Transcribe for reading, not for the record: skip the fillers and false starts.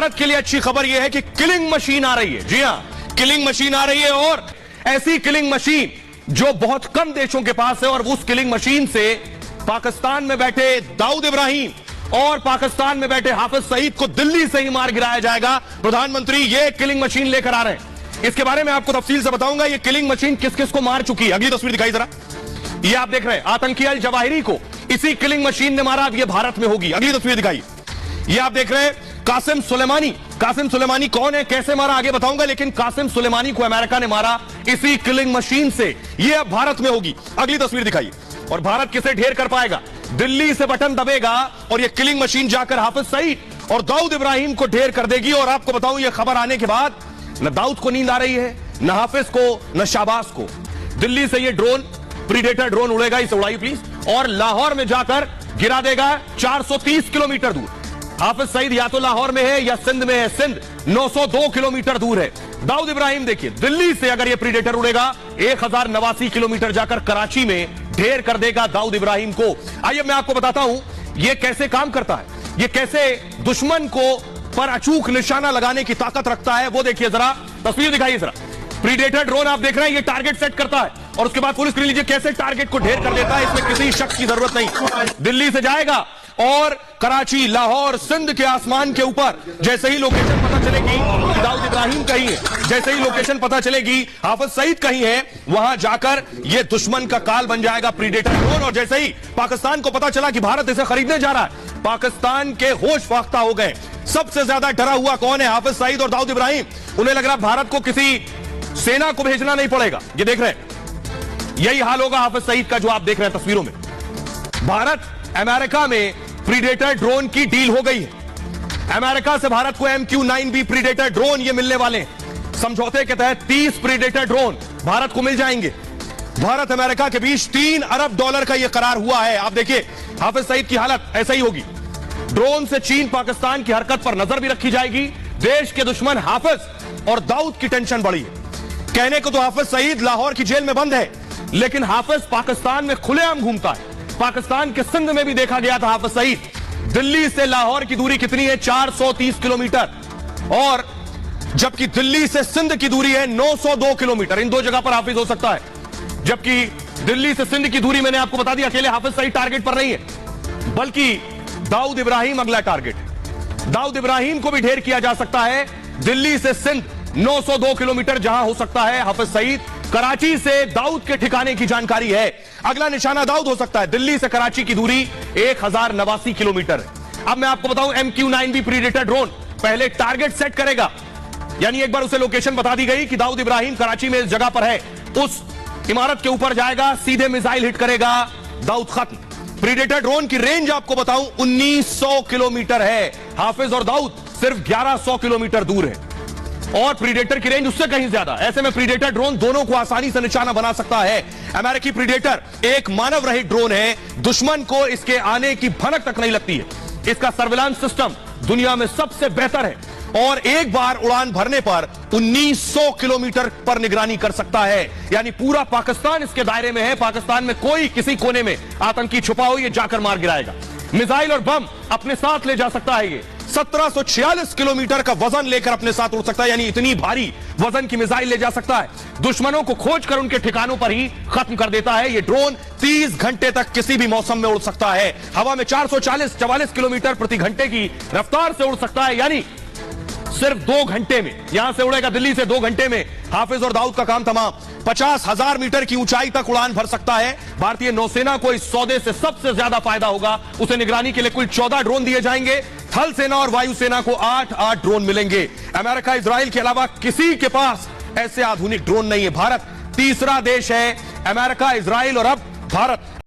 भारत के लिए अच्छी खबर यह है कि किलिंग मशीन आ रही है। जी हां, किलिंग मशीन आ रही है, और ऐसी किलिंग मशीन जो बहुत कम देशों के पास है। और उस किलिंग मशीन से पाकिस्तान में बैठे दाऊद इब्राहिम और पाकिस्तान में बैठे हाफिज सईद को दिल्ली से ही मार गिराया जाएगा। प्रधानमंत्री ये किलिंग मशीन लेकर आ रहे हैं। इसके बारे में आपको तफसील से बताऊंगा। ये किलिंग मशीन किस किस को मार चुकी है। अगली तस्वीर दिखाई जरा। ये आप देख रहे हैं, आतंकी अल जवाहिरी को इसी किलिंग मशीन ने मारा। अब ये भारत में होगी। अगली तस्वीर दिखाई। ये आप देख रहे हैं कासिम सुलेमानी। कासिम सुलेमानी कौन है, कैसे मारा, आगे बताऊंगा। लेकिन कासिम सुलेमानी को अमेरिका ने मारा इसी किलिंग मशीन से। ये अब भारत में होगी। अगली तस्वीर दिखाइए। और भारत किसे ढेर कर पाएगा? दिल्ली से बटन दबेगा और ये किलिंग मशीन जाकर हाफिज सईद और दाऊद इब्राहिम को ढेर कर देगी। और आपको बताऊं, ये खबर आने के बाद न दाऊद को नींद आ रही है, न हाफिज को, न शाबाश को। दिल्ली से ये ड्रोन, प्रीडेटर ड्रोन उड़ेगा। इसे उड़ाइए प्लीज। और लाहौर में जाकर गिरा देगा 430 किलोमीटर दूर। हाफिज सईद या तो लाहौर में है या सिंध में है। सिंध 902 किलोमीटर दूर है। दाऊद इब्राहिम देखिए, दिल्ली से अगर यह प्रीडेटर उड़ेगा 1089 किलोमीटर जाकर कराची में ढेर कर देगा दाऊद इब्राहिम को। आइए मैं आपको बताता हूं यह कैसे काम करता है, यह कैसे दुश्मन को पर अचूक निशाना लगाने की ताकत रखता है। वो देखिए जरा, तस्वीर दिखाइए जरा। प्रीडेटर ड्रोन आप देख रहे हैं, ये टारगेट सेट करता है और उसके बाद पुलिस कर लीजिए कैसे टारगेट को ढेर कर देता है। इसमें किसी शख्स की जरूरत नहीं। दिल्ली से जाएगा और कराची, लाहौर, सिंध के आसमान के ऊपर जैसे ही लोकेशन पता चलेगी कि दाऊद इब्राहिम कहीं है, जैसे ही लोकेशन पता चलेगी हाफिज सईद कहीं है, वहां जाकर यह दुश्मन का काल बन जाएगा प्रीडेटर ड्रोन। और जैसे ही पाकिस्तान को पता चला कि भारत इसे खरीदने जा रहा है, पाकिस्तान के होश फाख्ता हो गए। सबसे ज्यादा डरा हुआ कौन है? हाफिज सईद और दाऊद इब्राहिम। उन्हें लग रहा भारत को किसी सेना को भेजना नहीं पड़ेगा। ये देख रहे हैं, यही हाल होगा हाफिज सईद का जो आप देख रहे हैं तस्वीरों में। भारत अमेरिका में प्रीडेटर ड्रोन की डील हो गई है। अमेरिका से भारत को MQ-9B प्रीडेटर ड्रोन ये मिलने वाले हैं। समझौते के तहत 30 प्रीडेटर ड्रोन भारत को मिल जाएंगे। भारत अमेरिका के बीच $3 अरब का यह करार हुआ है। आप देखिए हाफिज सईद की हालत ऐसा ही होगी। ड्रोन से चीन पाकिस्तान की हरकत पर नजर भी रखी जाएगी। देश के दुश्मन हाफिज और दाऊद की टेंशन बढ़ी है। कहने को तो हाफिज सईद लाहौर की जेल में बंद है, लेकिन हाफिज पाकिस्तान में खुलेआम घूमता है। पाकिस्तान के सिंध में भी देखा गया था हाफिज सईद। दिल्ली से लाहौर की दूरी कितनी है? 430 किलोमीटर। और जबकि दिल्ली से सिंध की दूरी है 902 किलोमीटर। इन दो जगह पर हाफिज हो सकता है। जबकि दिल्ली से सिंध की दूरी मैंने आपको बता दिया, अकेले हाफिज सईद टारगेट पर नहीं है, बल्कि दाऊद इब्राहिम अगला टारगेट है। दाऊद इब्राहिम को भी ढेर किया जा सकता है। दिल्ली से सिंध 902 किलोमीटर जहां हो सकता है हाफिज सईद। कराची से दाऊद के ठिकाने की जानकारी है। अगला निशाना दाऊद हो सकता है। दिल्ली से कराची की दूरी 1089 किलोमीटर है। अब मैं आपको बताऊं, MQ-9B प्रीडेटर ड्रोन पहले टारगेट सेट करेगा, यानी एक बार उसे लोकेशन बता दी गई कि दाऊद इब्राहिम कराची में इस जगह पर है, उस इमारत के ऊपर जाएगा, सीधे मिसाइल हिट करेगा, दाऊद खत्म। प्रीडेटर ड्रोन की रेंज आपको बताऊं 1900 किलोमीटर है। हाफिज और दाऊद सिर्फ 1100 किलोमीटर दूर है और प्रीडेटर की रेंज उससे कहीं ज्यादा। ऐसे में प्रीडेटर ड्रोन दोनों को आसानी से निशाना बना सकता है। अमेरिकी प्रीडेटर एक मानव रहित ड्रोन है। दुश्मन को इसके आने की भनक तक नहीं लगती है। इसका सर्विलांस सिस्टम दुनिया में सबसे बेहतर है और एक बार उड़ान भरने पर 1900 किलोमीटर पर निगरानी कर सकता है, यानी पूरा पाकिस्तान इसके दायरे में है। पाकिस्तान में कोई किसी कोने में आतंकी छुपा हो, ये जाकर मार गिराएगा। मिसाइल और बम अपने साथ ले जा सकता है। ये 1746 किलोमीटर का वजन लेकर अपने साथ उड़ सकता है, यानी इतनी भारी वजन की मिसाइल ले जा सकता है। दुश्मनों को खोजकर उनके ठिकानों पर ही खत्म कर देता है। यह ड्रोन 30 घंटे तक किसी भी मौसम में उड़ सकता है। हवा में 444 किलोमीटर प्रति घंटे की रफ्तार से उड़ सकता है, यानी सिर्फ 2 घंटे में यहां से उड़ेगा दिल्ली से, 2 घंटे में हाफिज और दाऊद का काम तमाम। 50,000 मीटर की ऊंचाई तक उड़ान भर सकता है। भारतीय नौसेना को इस सौदे से सबसे ज्यादा फायदा होगा। उसे निगरानी के लिए कुल 14 ड्रोन दिए जाएंगे। थल सेना और वायुसेना को 8-8 ड्रोन मिलेंगे। अमेरिका, इजराइल के अलावा किसी के पास ऐसे आधुनिक ड्रोन नहीं है। भारत तीसरा देश है। अमेरिका, इजराइल और अब भारत